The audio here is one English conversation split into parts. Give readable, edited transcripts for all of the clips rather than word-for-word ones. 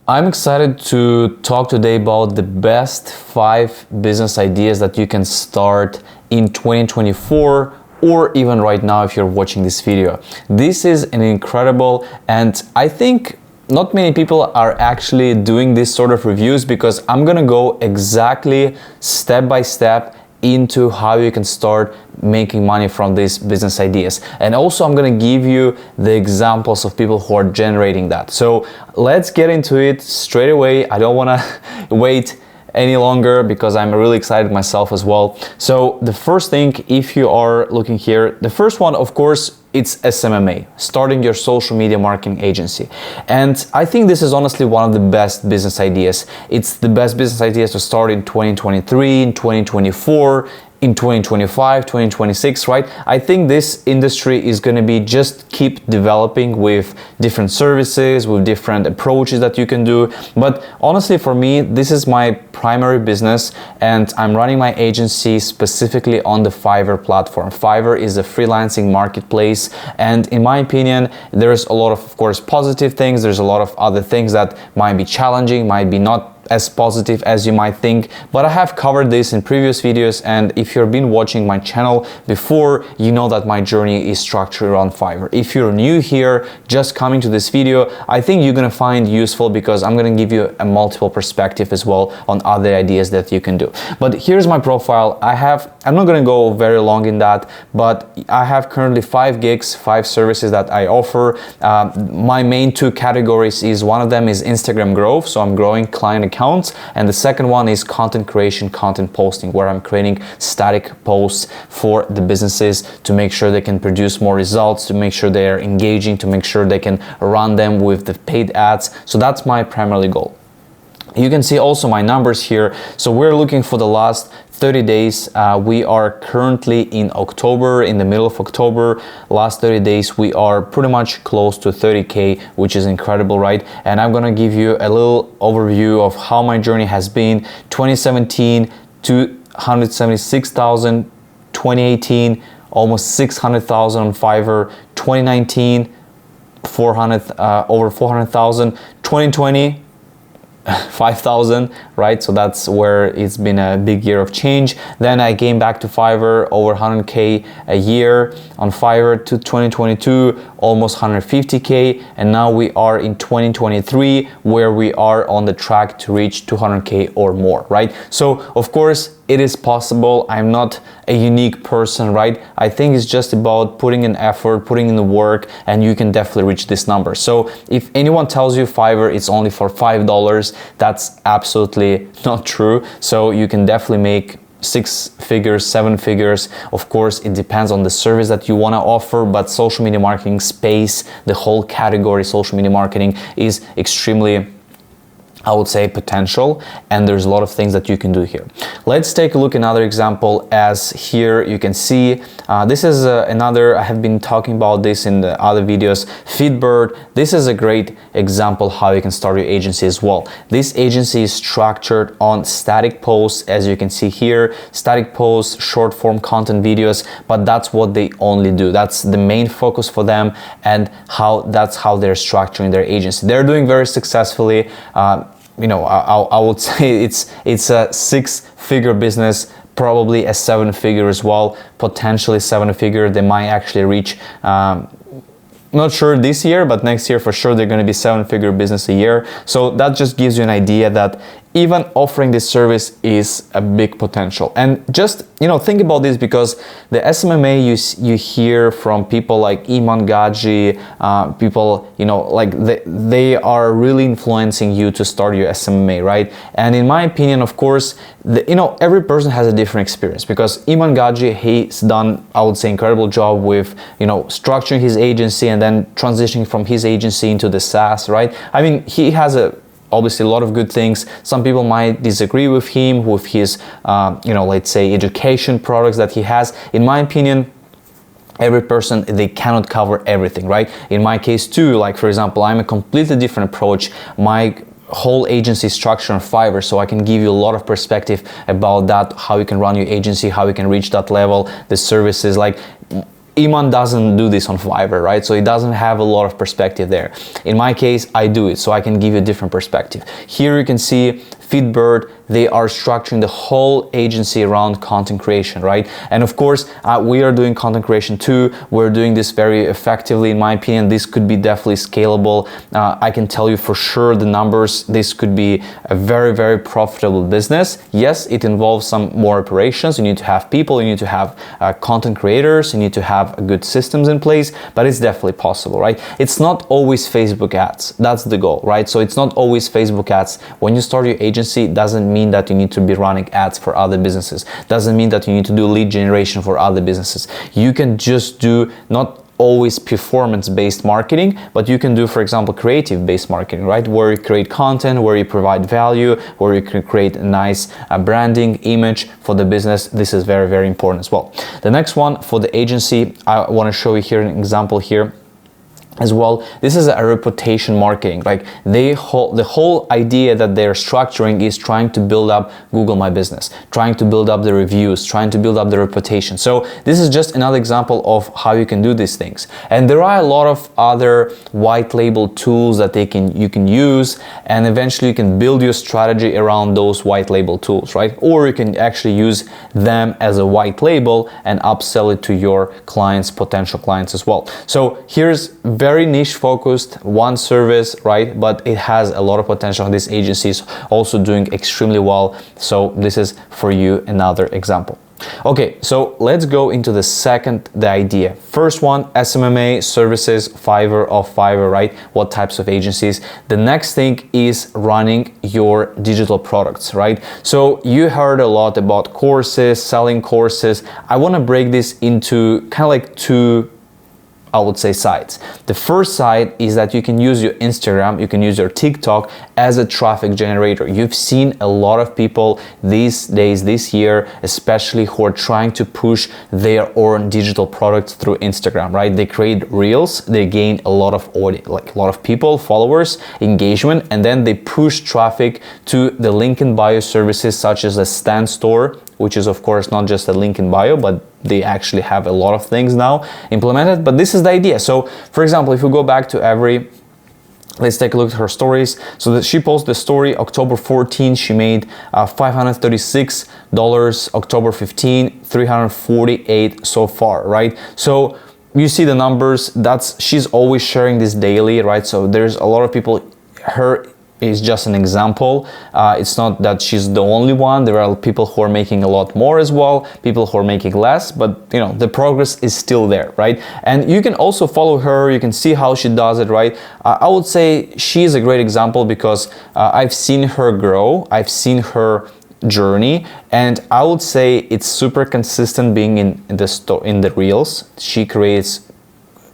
I'm excited to talk today about the best 5 business ideas that you can start in 2024 or even right now if you're watching this video. This is an incredible, and I think not many people are actually doing this sort of reviews, because I'm gonna go exactly step by step into how you can start making money from these business ideas. And also I'm gonna give you the examples of people who are generating that. So let's get into it straight away. I don't wanna wait any longer because I'm really excited myself as well. So the first thing, if you are looking here, the first one, of course, it's SMMA, starting your social media marketing agency. And I think this is honestly one of the best business ideas. It's the best business ideas to start in 2023, in 2024, in 2025, 2026, right? I think this industry is going to be just keep developing with different services, with different approaches that you can do. But honestly, for me, this is my primary business, and I'm running my agency specifically on the Fiverr platform. Fiverr is a freelancing marketplace, and in my opinion, there's a lot of course, positive things. There's a lot of other things that might be challenging, might be not as positive as you might think, but I have covered this in previous videos, and if you've been watching my channel before, you know that my journey is structured around Fiverr. If you're new here, just coming to this video, I think you're gonna find useful because I'm gonna give you a multiple perspective as well on other ideas that you can do. But here's my profile. I'm not gonna go very long in that, but I have currently 5 gigs, 5 services that I offer. My main 2 categories is, one of them is Instagram growth, so I'm growing client accounts, and the second one is content creation, content posting, where I'm creating static posts for the businesses to make sure they can produce more results, to make sure they are engaging, to make sure they can run them with the paid ads. So that's my primary goal. You can see also my numbers here. So we're looking for the last 30 days. We are currently in October, in the middle of October. Last 30 days, we are pretty much close to 30K, which is incredible, right? And I'm gonna give you a little overview of how my journey has been. 2017, 276,000, 2018, almost 600,000 on Fiverr, 2019, over 400,000, 2020, 5,000, right? So that's where it's been a big year of change. Then I came back to Fiverr, over 100K a year on Fiverr, to 2022, almost 150K, and now we are in 2023, where we are on the track to reach 200K or more, right? So of course it is possible. I'm not a unique person, right? I think it's just about putting in effort, putting in the work, and you can definitely reach this number. So if anyone tells you Fiverr is only for $5, that's absolutely not true. So you can definitely make 6 figures, 7 figures. Of course, it depends on the service that you want to offer, but social media marketing space, the whole category social media marketing, is extremely, I would say, potential, and there's a lot of things that you can do here. Let's take a look at another example. As here you can see, this is another, I have been talking about this in the other videos, Feedbird. This is a great example how you can start your agency as well. This agency is structured on static posts, as you can see here, static posts, short form content videos, but that's what they only do. That's the main focus for them, and that's how they're structuring their agency. They're doing very successfully. You know, I would say it's a 6-figure business, probably a 7-figure as well, potentially 7-figure. They might actually reach, not sure this year, but next year for sure they're going to be 7-figure business a year. So that just gives you an idea that even offering this service is a big potential. And just, you know, think about this, because the SMMA you hear from people like Iman Gaji, people, you know, like they are really influencing you to start your SMMA, right? And in my opinion, of course, you know, every person has a different experience, because Iman Gaji, he's done, I would say, incredible job with, you know, structuring his agency and then transitioning from his agency into the SaaS, right? I mean, he has obviously a lot of good things. Some people might disagree with him, with his, you know, let's say education products that he has. In my opinion, every person, they cannot cover everything, right? In my case too, like for example, I'm a completely different approach. My whole agency structure on Fiverr, so I can give you a lot of perspective about that, how you can run your agency, how you can reach that level, the services. Like Iman doesn't do this on Fiverr, right? So he doesn't have a lot of perspective there. In my case, I do it, so I can give you a different perspective. Here you can see Fitbird, they are structuring the whole agency around content creation, right? And of course, we are doing content creation too. We're doing this very effectively, in my opinion. This could be definitely scalable. I can tell you for sure the numbers. This could be a very, very profitable business. Yes, it involves some more operations. You need to have people, you need to have content creators, you need to have good systems in place, but it's definitely possible, right? It's not always Facebook ads. That's the goal, right? So it's not always Facebook ads. When you start your agency, it doesn't mean that you need to be running ads for other businesses. Doesn't mean that you need to do lead generation for other businesses. You can just do not always performance-based marketing, but you can do, for example, creative-based marketing, right? Where you create content, where you provide value, where you can create a nice branding image for the business. This is very, very important as well. The next one for the agency, I want to show you here an example here as well. This is a reputation marketing. Like the whole idea that they're structuring is trying to build up Google My Business, trying to build up the reviews, trying to build up the reputation. So this is just another example of how you can do these things. And there are a lot of other white label tools that you can use, and eventually you can build your strategy around those white label tools, right? Or you can actually use them as a white label and upsell it to your clients, potential clients as well. So here's very niche focused, one service, right? But it has a lot of potential. This agency is also doing extremely well. So this is for you another example. Okay, so let's go into the idea. First one, SMMA services, Fiverr, right? What types of agencies? The next thing is running your digital products, right? So you heard a lot about courses, selling courses. I want to break this into kind of like two, I would say, sides. The first side is that you can use your Instagram, you can use your TikTok as a traffic generator. You've seen a lot of people these days, this year, especially who are trying to push their own digital products through Instagram, right? They create reels, they gain a lot of audience, like a lot of people, followers, engagement, and then they push traffic to the link in bio services such as a Stan Store, which is of course not just a link in bio, but they actually have a lot of things now implemented. But this is the idea. So for example, if we go back to let's take a look at her stories. So that she posted the story October 14, she made $536, October 15, 348 so far, right? So you see the numbers, she's always sharing this daily, right? So there's a lot of people, her is just an example. It's not that she's the only one. There are people who are making a lot more as well, people who are making less, but you know, the progress is still there, right? And you can also follow her, you can see how she does it, right? I would say she's a great example because I've seen her grow, I've seen her journey, and I would say it's super consistent being in the reels. She creates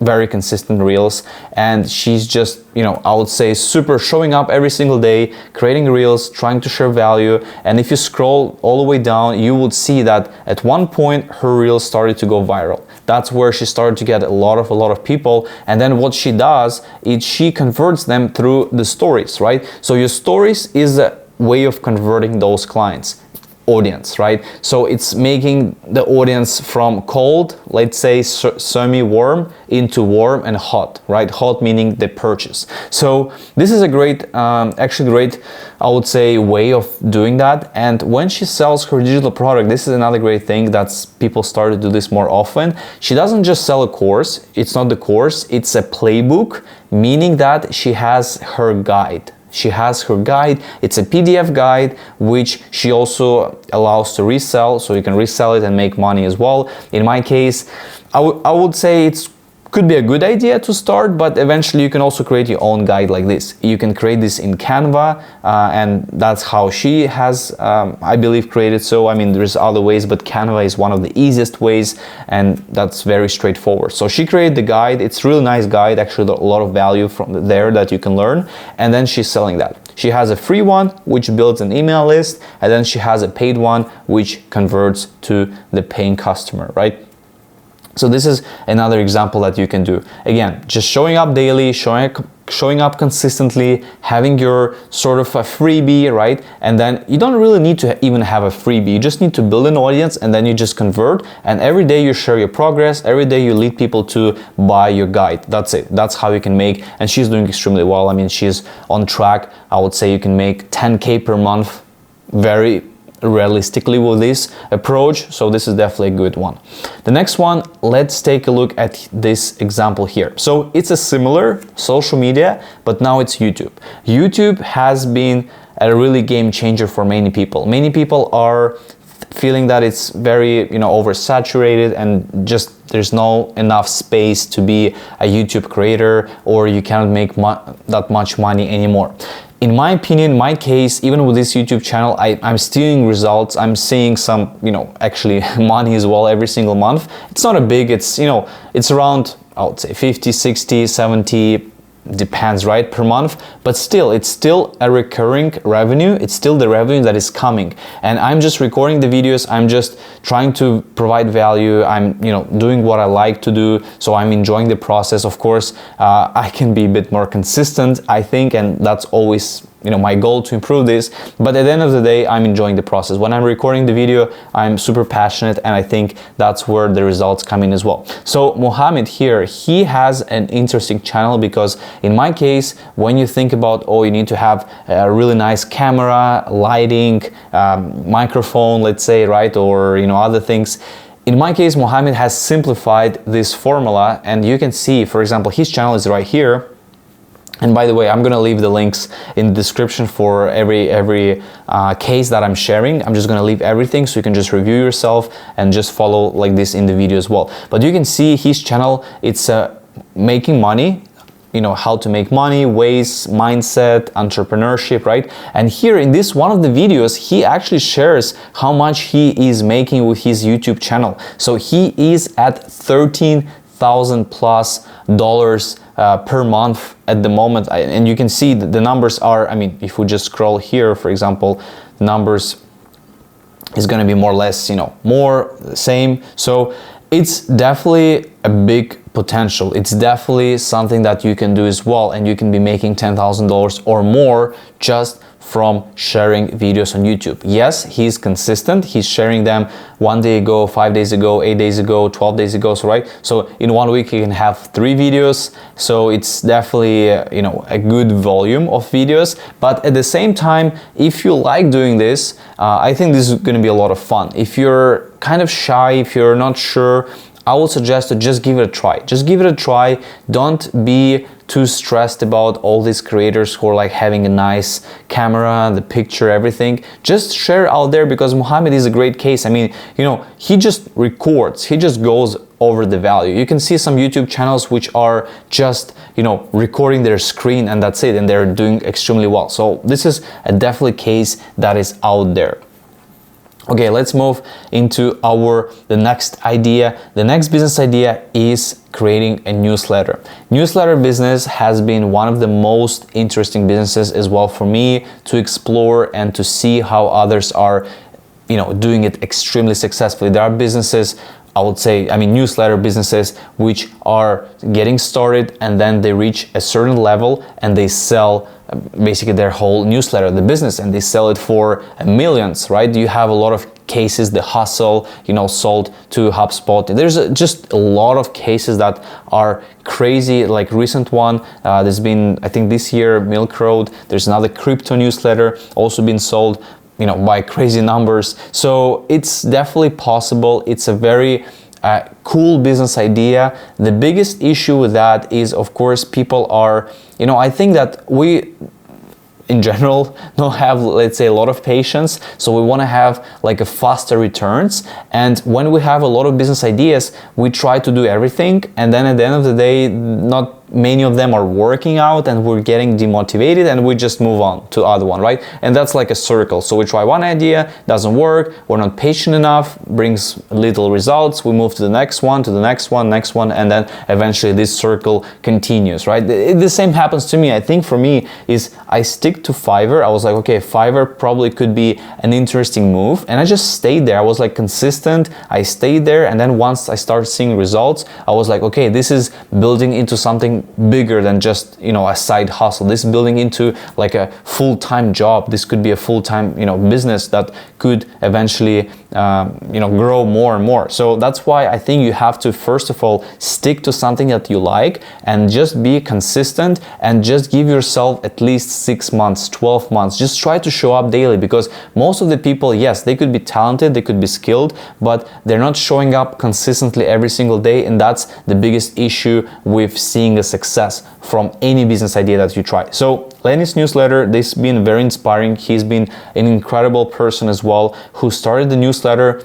very consistent reels, and she's just, you know, I would say super showing up every single day, creating reels, trying to share value. And if you scroll all the way down, you would see that at one point her reels started to go viral. That's where she started to get a lot of people. And then what she does is she converts them through the stories, right? So your stories is a way of converting those clients, audience, right? So it's making the audience from cold, let's say semi-warm, into warm and hot, right? Hot meaning the purchase. So this is a great, actually great, I would say, way of doing that. And when she sells her digital product, this is another great thing that's people start to do this more often. She doesn't just sell a course. It's not the course, it's a playbook, meaning that she has her guide. She has her guide. It's a PDF guide, which she also allows to resell, so you can resell it and make money as well. In my case, I would say it's could be a good idea to start, but eventually you can also create your own guide like this. You can create this in Canva, and that's how she has, I believe, created. So, I mean, there's other ways, but Canva is one of the easiest ways, and that's very straightforward. So she created the guide. It's a really nice guide, actually a lot of value from there that you can learn, and then she's selling that. She has a free one, which builds an email list, and then she has a paid one, which converts to the paying customer, right? So this is another example that you can do. Again, just showing up daily, showing showing up consistently, having your sort of a freebie, right? And then you don't really need to even have a freebie. You just need to build an audience, and then you just convert, and every day you share your progress, every day you lead people to buy your guide. That's it. That's how you can make, and she's doing extremely well. I mean, she's on track. I would say you can make 10K per month very realistically with this approach, so this is definitely a good one. The next one, let's take a look at this example here. So it's a similar social media, but now it's YouTube. YouTube has been a really game changer for many people. Many people are feeling that it's very, oversaturated, and just there's no enough space to be a YouTube creator, or you cannot make that much money anymore. In my opinion, my case, even with this YouTube channel, I'm seeing results. I'm seeing some, actually money as well every single month. It's not a big, it's around, I would say 50, 60, 70, depends, right, per month, but still, it's still a recurring revenue. It's still the revenue that is coming, and I'm just recording the videos. I'm just trying to provide value. I'm doing what I like to do, so I'm enjoying the process. Of course, I can be a bit more consistent, I think, and that's always my goal, to improve this. But at the end of the day, I'm enjoying the process. When I'm recording the video, I'm super passionate, and I think that's where the results come in as well. So Mohammed here, he has an interesting channel, because in my case, when you think about, you need to have a really nice camera, lighting, microphone, let's say, right, or other things. In my case, Mohammed has simplified this formula, and you can see, for example, his channel is right here. And by the way, I'm gonna leave the links in the description for every case that I'm sharing. I'm just gonna leave everything, so you can just review yourself and just follow like this in the video as well. But you can see his channel, it's making money, how to make money, ways, mindset, entrepreneurship, right? And here in this one of the videos, he actually shares how much he is making with his YouTube channel. So he is at $13,000+ per month at the moment, and you can see that the numbers are, if we just scroll here, for example, the numbers is going to be more or less, more the same. So it's definitely a big potential. It's definitely something that you can do as well, and you can be making $10,000 or more just from sharing videos on YouTube. Yes, he's consistent. He's sharing them 1 day ago, 5 days ago, 8 days ago, 12 days ago. So right, so in 1 week you can have 3 videos. So it's definitely a good volume of videos. But at the same time, if you like doing this, I think this is going to be a lot of fun. If you're kind of shy, if you're not sure, I would suggest to just give it a try. Just give it a try. Don't be too stressed about all these creators who are like having a nice camera, the picture, everything. Just share out there, because Mohammed is a great case. He just records, he just goes over the value. You can see some YouTube channels which are just, recording their screen, and that's it, and they're doing extremely well. So this is a definitely case that is out there. Okay, let's move into the next idea. The next business idea is creating a newsletter. Newsletter business has been one of the most interesting businesses as well for me to explore and to see how others are, doing it extremely successfully. There are businesses, I would say, newsletter businesses which are getting started, and then they reach a certain level and they sell basically their whole newsletter, the business, and they sell it for millions, right? You have a lot of cases, the Hustle, sold to HubSpot. There's just a lot of cases that are crazy, like recent one, there's been, I think this year, Milk Road, there's another crypto newsletter also been sold, by crazy numbers. So it's definitely possible. It's a very cool business idea. The biggest issue with that is, of course, people are, I think that we in general don't have, let's say, a lot of patience, so we want to have like a faster returns. And when we have a lot of business ideas, we try to do everything, and then at the end of the day, not many of them are working out, and we're getting demotivated, and we just move on to other one, right? And that's like a circle. So we try one idea, doesn't work, we're not patient enough, brings little results, we move to the next one, to the next one, and then eventually this circle continues, right? The same happens to me. I think for me is I stick to Fiverr. I was like, okay, Fiverr probably could be an interesting move, and I just stayed there. I was like consistent, I stayed there, and then once I started seeing results, I was like, okay, this is building into something something bigger than just, you know, a side hustle. This is building into like a full-time job. This could be a full-time, you know, business that could eventually, you know, grow more and more. So that's why I think you have to, first of all, stick to something that you like and just be consistent and just give yourself at least 6 months, 12 months. Just try to show up daily, because most of the people, yes, they could be talented, they could be skilled, but they're not showing up consistently every single day, and that's the biggest issue with seeing a success from any business idea that you try. So Lenny's newsletter, this has been very inspiring. He's been an incredible person as well, who started the newsletter,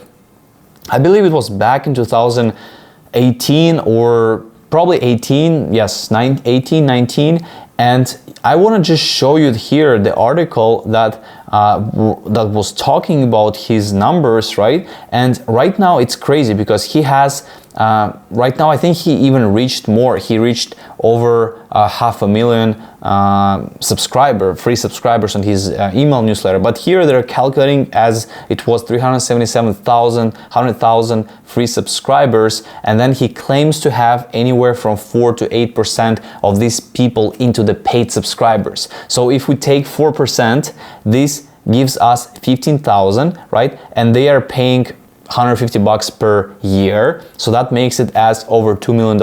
I believe it was back in 2018 or probably 18, yes, 18, 19. And I want to just show you here the article that that was talking about his numbers, right? And right now it's crazy, because he has right now I think he even reached more. He reached over 500,000 free subscribers on his email newsletter. But here they're calculating as it was 100,000 free subscribers, and then he claims to have anywhere from 4 to 8% of these people into the paid subscribers. So if we take 4%, this gives us 15,000, right? And they are paying $150 per year. So that makes it as over $2 million,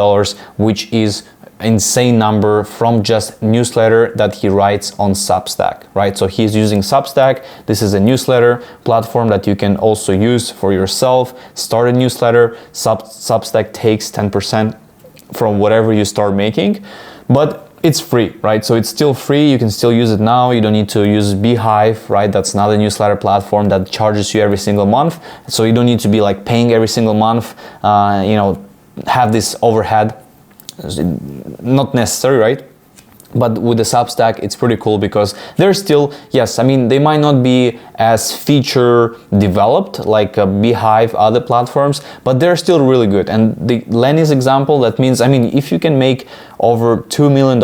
which is insane number from just newsletter that he writes on Substack, right? So he's using Substack. This is a newsletter platform that you can also use for yourself. Start a newsletter. Substack takes 10% from whatever you start making, but it's free, right? So it's still free. You can still use it now. You don't need to use Beehive, right? That's not a newsletter platform that charges you every single month. So you don't need to be like paying every single month, you know, have this overhead. Not necessary, right? But with the Substack, it's pretty cool, because they're still, yes, I mean, they might not be as feature developed like Beehive, other platforms, but they're still really good. And the Lenny's example, that means, I mean, if you can make over $2 million,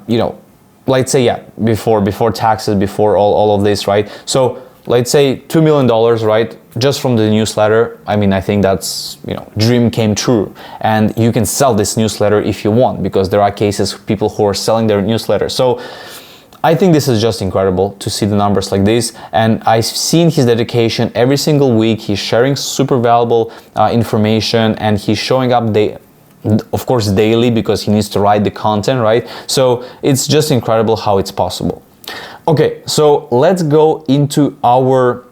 you know, let's say, yeah, before taxes, before all of this, right? So let's say $2 million, right? Just from the newsletter. I mean, I think that's, you know, dream came true. And you can sell this newsletter if you want, because there are cases of people who are selling their newsletter. So I think this is just incredible to see the numbers like this. And I've seen his dedication every single week. He's sharing super valuable information, and he's showing up of course daily, because he needs to write the content, right? So it's just incredible how it's possible. Okay, so let's go into our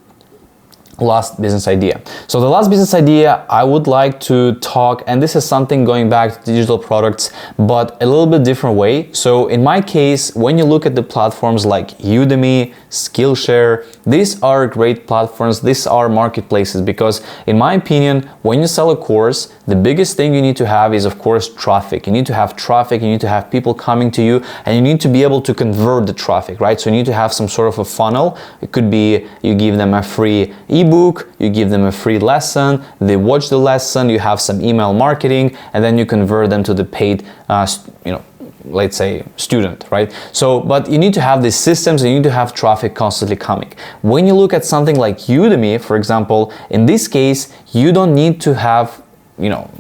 last business idea. So the last business idea I would like to talk, and this is something going back to digital products, but a little bit different way. So in my case, when you look at the platforms like Udemy, Skillshare, these are great platforms. These are marketplaces, because in my opinion, when you sell a course, the biggest thing you need to have is, of course, traffic. You need to have traffic, you need to have people coming to you, and you need to be able to convert the traffic, right? So you need to have some sort of a funnel. It could be you give them a free ebook, you give them a free lesson, they watch the lesson, you have some email marketing, and then you convert them to the paid, you know, let's say student, right? So, but you need to have these systems, and you need to have traffic constantly coming. When you look at something like Udemy, for example, in this case, you don't need to have, you know,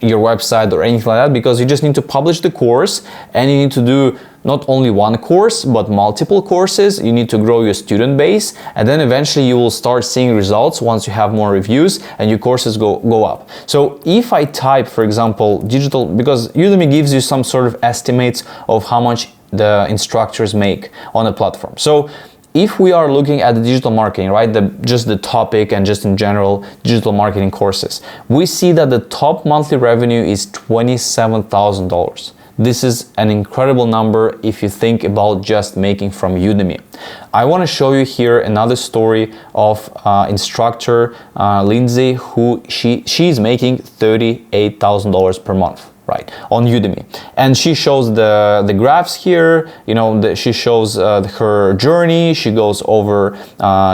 your website or anything like that, because you just need to publish the course, and you need to do not only one course, but multiple courses. You need to grow your student base, and then eventually you will start seeing results once you have more reviews and your courses go up. So if I type, for example, digital, because Udemy gives you some sort of estimates of how much the instructors make on a platform. So if we are looking at the digital marketing, right, just the topic and just in general digital marketing courses, we see that the top monthly revenue is $27,000. This is an incredible number if you think about just making from Udemy. I want to show you here another story of instructor Lindsay, who she's making $38,000 per month, right, on Udemy. And she shows the graphs here, you know, she shows her journey. She goes over,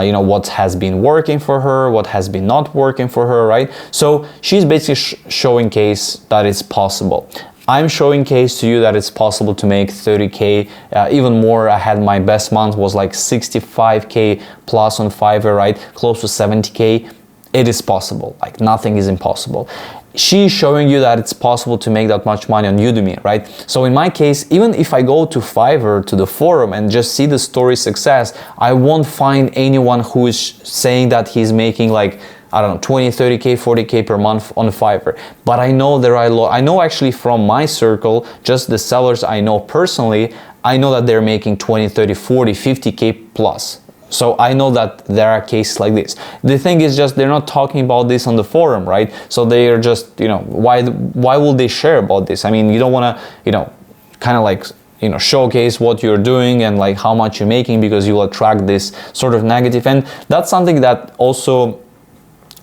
you know, what has been working for her, what has been not working for her, right? So she's basically showing case that it's possible. I'm showing case to you that it's possible to make 30K, even more. I had my best month was like 65K plus on Fiverr, right? Close to 70K. It is possible, like nothing is impossible. she's showing you that it's possible to make that much money on Udemy, right? So in my case, even if I go to Fiverr, to the forum, and just see the story success, I won't find anyone who is saying that he's making like, I don't know, 20, 30K, 40K per month on Fiverr. But I know there are I know actually from my circle, just the sellers I know personally, I know that they're making 20, 30, 40, 50K plus. So I know that there are cases like this. The thing is just they're not talking about this on the forum, right? So they are just, you know, why will they share about this? I mean, you don't want to, you know, kind of like, you know, showcase what you're doing and like how much you're making, because you will attract this sort of negative. And that's something that also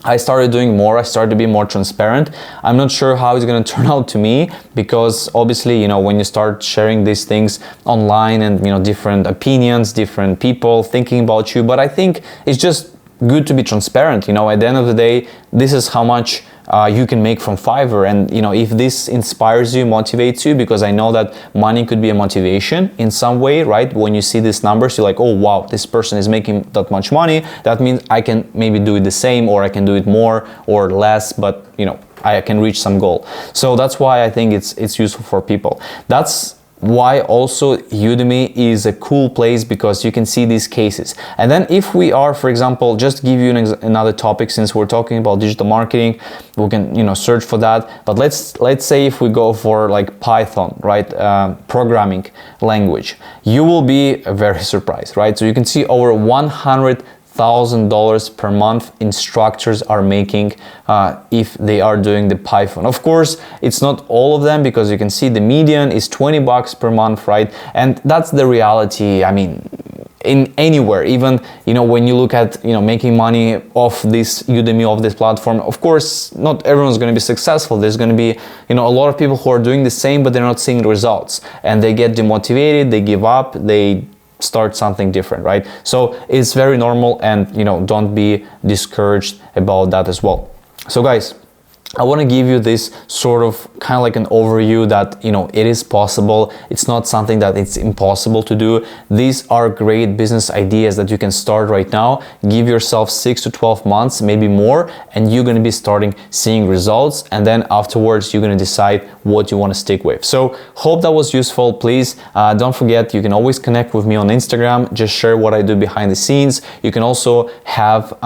I started doing more. I started to be more transparent. I'm not sure how it's going to turn out to me, because obviously, you know, when you start sharing these things online and, you know, different opinions, different people thinking about you, but I think it's just good to be transparent. You know, at the end of the day, this is how much you can make from Fiverr. And, you know, if this inspires you, motivates you, because I know that money could be a motivation in some way, right? When you see these numbers, you're like, oh, wow, this person is making that much money. That means I can maybe do it the same, or I can do it more or less, but, you know, I can reach some goal. So that's why I think it's useful for people. That's why also Udemy is a cool place, because you can see these cases. And then if we are, for example, just give you another topic, since we're talking about digital marketing, we can, you know, search for that. But let's say if we go for like Python, right, programming language, you will be very surprised, right? So you can see over $100,000 per month instructors are making if they are doing the Python. Of course, it's not all of them, because you can see the median is $20 per month, right? And that's the reality. I mean, in anywhere, even, you know, when you look at, you know, making money off this Udemy, off this platform, of course, not everyone's going to be successful. There's going to be, you know, a lot of people who are doing the same, but they're not seeing the results, and they get demotivated, they give up, they start something different, right? So it's very normal, and, you know, don't be discouraged about that as well. So guys, I want to give you this sort of kind of like an overview that, you know, it is possible. It's not something that it's impossible to do. These are great business ideas that you can start right now. Give yourself 6 to 12 months, maybe more, and you're going to be starting seeing results. And then afterwards, you're going to decide what you want to stick with. So hope that was useful. Please don't forget, you can always connect with me on Instagram. Just share what I do behind the scenes. You can also have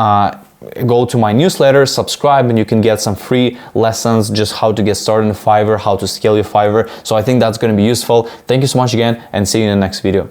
go to my newsletter, subscribe, and you can get some free lessons, just how to get started in Fiverr, how to scale your Fiverr. So I think that's going to be useful. Thank you so much again, and see you in the next video.